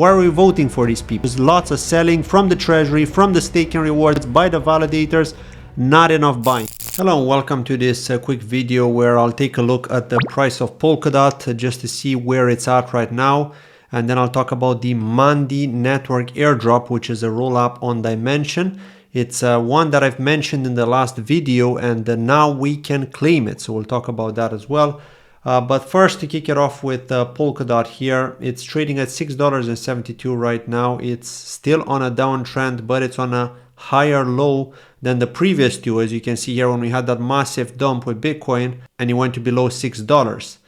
Why are we voting for these people? There's lots of selling from the treasury, from the staking rewards, by the validators, not enough buying. Hello and welcome to this quick video where I'll take a look at the price of Polkadot just to see where it's at right now. And then I'll talk about the Mande network airdrop, which is a roll-up on Dymension. It's one that I've mentioned in the last video, and now we can claim it. So we'll talk about that as well. But first, to kick it off with Polkadot here, it's trading at $6.72 right now. It's still on a downtrend, but it's on a higher low than the previous two. As you can see here, when we had that massive dump with Bitcoin and it went to below $6.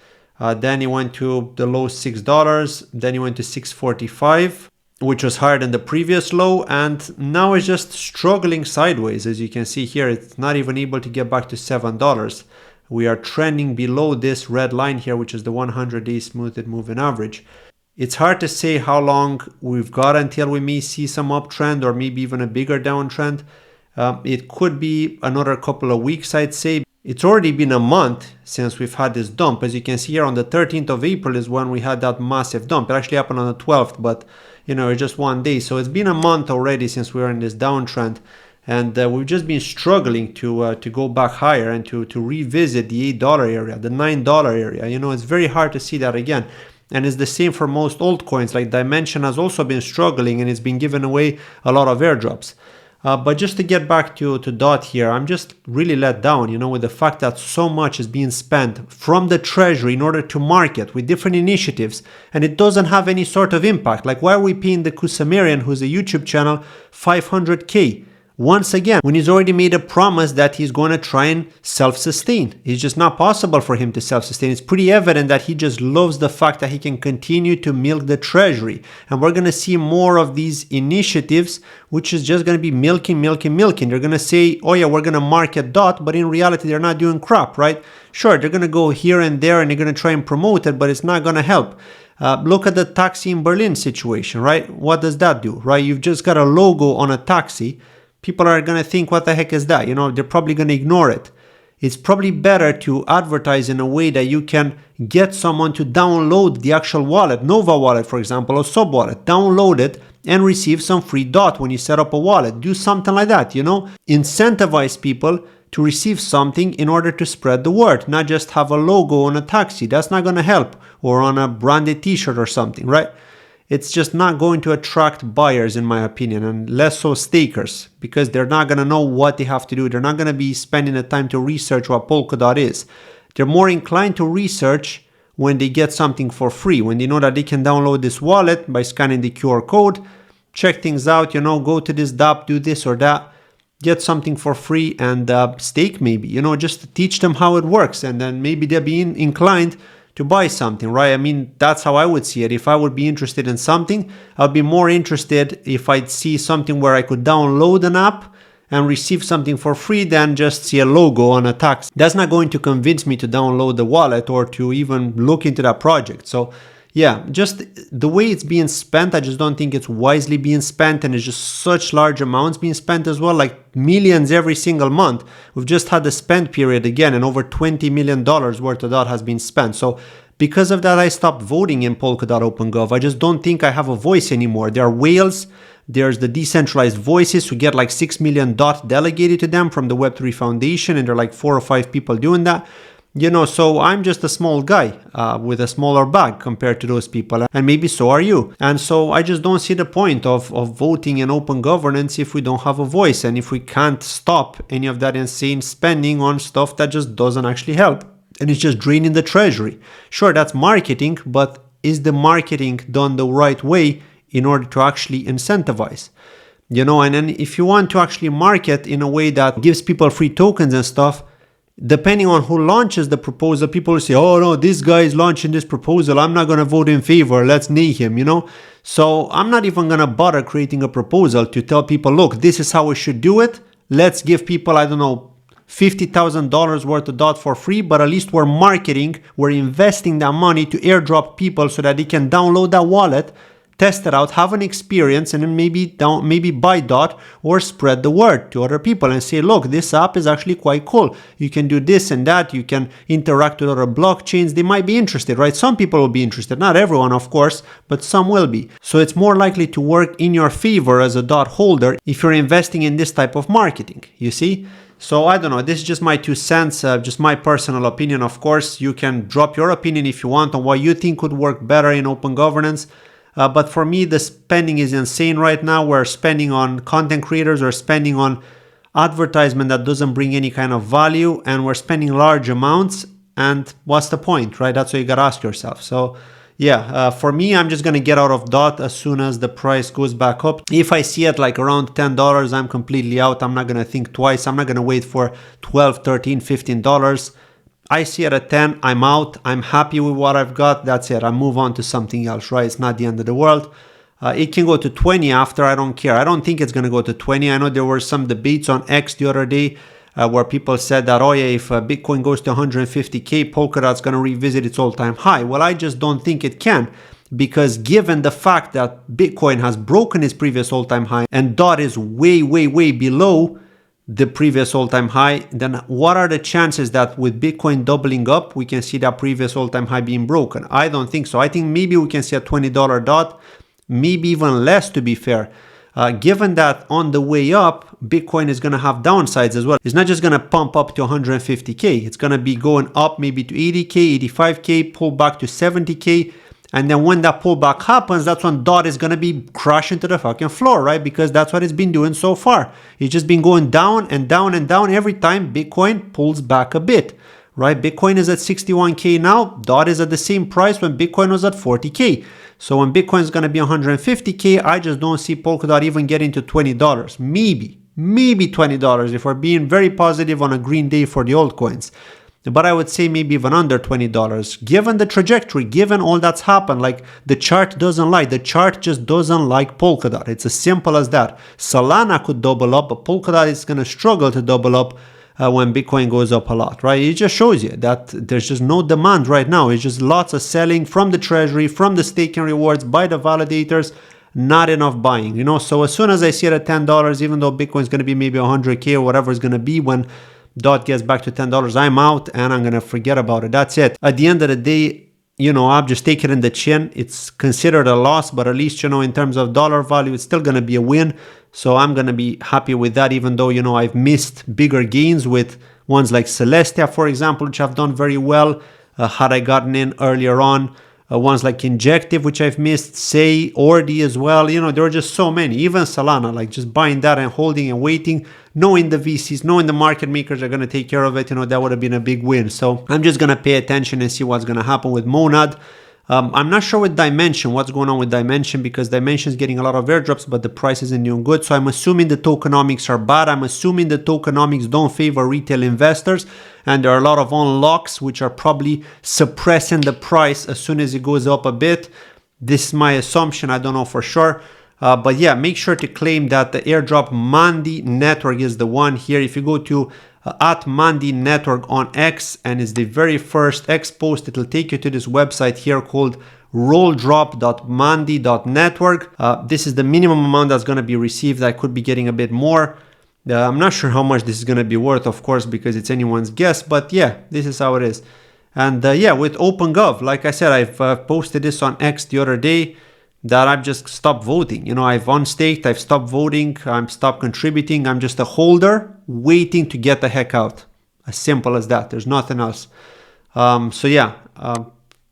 Then it went to the low $6, then it went to $6.45, which was higher than the previous low, and now it's just struggling sideways. As you can see here, it's not even able to get back to $7. We are trending below this red line here, which is the 100-day smoothed moving average. It's hard to say how long we've got until we may see some uptrend or maybe even a bigger downtrend. It could be another couple of weeks, I'd say. It's already been a month since we've had this dump. As you can see here, on the 13th of April is when we had that massive dump. It actually happened on the 12th, but you know, it's just one day. So it's been a month already since we were in this downtrend. And we've just been struggling to go back higher and to revisit the $8 area, the $9 area. You know, it's very hard to see that again. And it's the same for most altcoins. Like Dymension has also been struggling and it's been giving away a lot of airdrops. But just to get back to DOT here, I'm just really let down, you know, with the fact that so much is being spent from the treasury in order to market with different initiatives, and it doesn't have any sort of impact. Like, why are we paying the Kusumerian, who's a YouTube channel, $500K? Once again, when he's already made a promise that he's going to try and self-sustain. It's just not possible for him to self-sustain. It's pretty evident that he just loves the fact that he can continue to milk the treasury. And we're going to see more of these initiatives, which is just going to be milking. They're going to say, oh yeah, we're going to market DOT, but in reality, they're not doing crap, right? Sure, they're going to go here and there and they're going to try and promote it, but it's not going to help. Look at the taxi in Berlin situation, right? What does that do, right? You've just got a logo on a taxi. People are going to think, what the heck is that? You know, they're probably going to ignore it. It's probably better to advertise in a way that you can get someone to download the actual wallet, Nova wallet, for example, or sub wallet, download it and receive some free DOT when you set up a wallet. Do something like that, you know, incentivize people to receive something in order to spread the word, not just have a logo on a taxi. That's not going to help, or on a branded t-shirt or something, right? It's just not going to attract buyers, in my opinion, and less so stakers, because they're not going to know what they have to do. They're not going to be spending the time to research what Polkadot is. They're more inclined to research when they get something for free, when they know that they can download this wallet by scanning the QR code, check things out, you know, go to this dApp, do this or that, get something for free and stake maybe, you know, just to teach them how it works, and then maybe they'll be inclined to buy something, right? I mean, that's how I would see it. If I would be interested in something, I'd be more interested if I'd see something where I could download an app and receive something for free than just see a logo on a tax. That's not going to convince me to download the wallet or to even look into that project. So yeah, just the way it's being spent, I just don't think it's wisely being spent, and it's just such large amounts being spent as well, like millions every single month. We've just had the spend period again, and over $20 million worth of DOT has been spent. So because of that, I stopped voting in Polkadot Open Gov. I just don't think I have a voice anymore. There are whales, there's the decentralized voices who get like 6 million DOT delegated to them from the Web3 Foundation, and there are like 4 or 5 people doing that. You know, so I'm just a small guy with a smaller bag compared to those people, and maybe so are you. And so I just don't see the point of voting in open governance if we don't have a voice, and if we can't stop any of that insane spending on stuff that just doesn't actually help, and it's just draining the treasury. Sure, that's marketing, but is the marketing done the right way in order to actually incentivize? You know, and then if you want to actually market in a way that gives people free tokens and stuff, depending on who launches the proposal, people will say, oh no, this guy is launching this proposal, I'm not going to vote in favor, let's nay him, you know. So I'm not even going to bother creating a proposal to tell people, look, this is how we should do it. Let's give people, I don't know, $50,000 worth of DOT for free, but at least we're marketing, we're investing that money to airdrop people so that they can download that wallet test it out, have an experience, and then maybe buy DOT or spread the word to other people and say, look, this app is actually quite cool. You can do this and that. You can interact with other blockchains. They might be interested, right? Some people will be interested, not everyone, of course, but some will be. So it's more likely to work in your favor as a DOT holder if you're investing in this type of marketing, you see? So I don't know, this is just my 2 cents, just my personal opinion. Of course, you can drop your opinion if you want on what you think would work better in open governance. But for me, the spending is insane right now. We're spending on content creators, we're spending on advertisement that doesn't bring any kind of value, and we're spending large amounts. And what's the point, right? That's what you gotta ask yourself. So yeah, for me, I'm just going to get out of DOT as soon as the price goes back up. If I see it like around $10, I'm completely out. I'm not going to think twice. I'm not going to wait for $12, $13, $15. I see it at 10, I'm out. I'm happy with what I've got. That's it. I move on to something else, right? It's not the end of the world. It can go to 20 after. I don't care. I don't think it's going to go to 20. I know there were some debates on X the other day where people said that, oh yeah, if Bitcoin goes to 150K, Polkadot's going to revisit its all-time high. Well, I just don't think it can, because given the fact that Bitcoin has broken its previous all-time high and DOT is way, way, way below the previous all-time high, then what are the chances that with Bitcoin doubling up, we can see that previous all-time high being broken? I don't think so. I think maybe we can see a $20 DOT, maybe even less, to be fair. Given that on the way up, Bitcoin is going to have downsides as well. It's not just going to pump up to 150K. It's going to be going up maybe to 80K, 85K, pull back to 70K. And then when that pullback happens, that's when DOT is going to be crashing to the fucking floor, right? Because that's what it's been doing so far. It's just been going down and down and down every time Bitcoin pulls back a bit, right? Bitcoin is at 61K now. DOT is at the same price when Bitcoin was at 40K. So when Bitcoin is going to be 150K, I just don't see Polkadot even getting to $20. Maybe $20 if we're being very positive on a green day for the altcoins. But I would say maybe even under $20. Given the trajectory, given all that's happened, like the chart doesn't lie. The chart just doesn't like Polkadot. It's as simple as that. Solana could double up, but Polkadot is going to struggle to double up when Bitcoin goes up a lot, right? It just shows you that there's just no demand right now. It's just lots of selling from the treasury, from the staking rewards, by the validators, not enough buying, you know? So as soon as I see it at $10, even though Bitcoin is going to be maybe 100K or whatever it's going to be when DOT gets back to $10, I'm out and I'm going to forget about it. That's it. At the end of the day, you know, I'll just take it in the chin. It's considered a loss, but at least, you know, in terms of dollar value, it's still going to be a win. So I'm going to be happy with that, even though, you know, I've missed bigger gains with ones like Celestia, for example, which have done very well. Had I gotten in earlier on, ones like Injective, which I've missed, Say, Ordi as well. You know, there are just so many. Even Solana, like just buying that and holding and waiting, knowing the VCs, knowing the market makers are going to take care of it, you know, that would have been a big win. So I'm just going to pay attention and see what's going to happen with Monad. I'm not sure with Dymension, what's going on with Dymension, because Dymension is getting a lot of airdrops, but the price isn't doing good. So I'm assuming the tokenomics are bad. I'm assuming the tokenomics don't favor retail investors. And there are a lot of unlocks, which are probably suppressing the price as soon as it goes up a bit. This is my assumption. I don't know for sure. But yeah, make sure to claim that the airdrop Mande network is the one here. If you go to at Mande network on X, and it's the very first X post, it'll take you to this website here called rolldrop.mande.network. This is the minimum amount that's going to be received. I could be getting a bit more. I'm not sure how much this is going to be worth, of course, because it's anyone's guess, but yeah, this is how it is. And yeah, with Open Gov, like I said, I've posted this on X the other day, that I've just stopped voting. You know, I've unstaked, I've stopped voting, I'm stopped contributing. I'm just a holder waiting to get the heck out. As simple as that. There's nothing else. So yeah,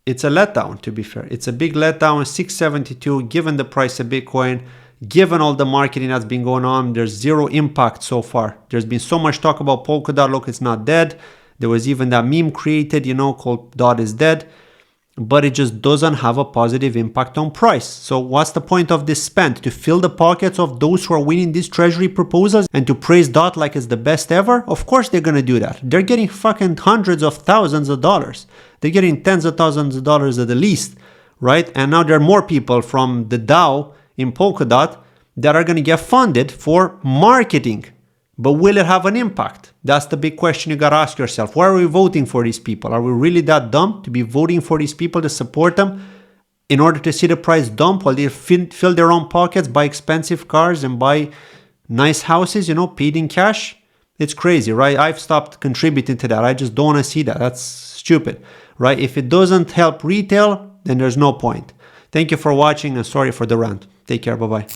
it's a letdown, to be fair. It's a big letdown. 672, given the price of Bitcoin, given all the marketing that's been going on, there's zero impact so far. There's been so much talk about Polkadot. Look, it's not dead. There was even that meme created, you know, called Dot is dead. But it just doesn't have a positive impact on price. So what's the point of this spend? To fill the pockets of those who are winning these treasury proposals and to praise DOT like it's the best ever? Of course they're going to do that. They're getting fucking hundreds of thousands of dollars. They're getting tens of thousands of dollars at the least, right? And now there are more people from the DAO in Polkadot that are going to get funded for marketing. But will it have an impact? That's the big question you got to ask yourself. Why are we voting for these people? Are we really that dumb to be voting for these people to support them? in order to see the price dump while they fill their own pockets, buy expensive cars and buy nice houses, you know, paid in cash. It's crazy, right? I've stopped contributing to that. I just don't want to see that. That's stupid, right? If it doesn't help retail, then there's no point. Thank you for watching and sorry for the rant. Take care. Bye-bye.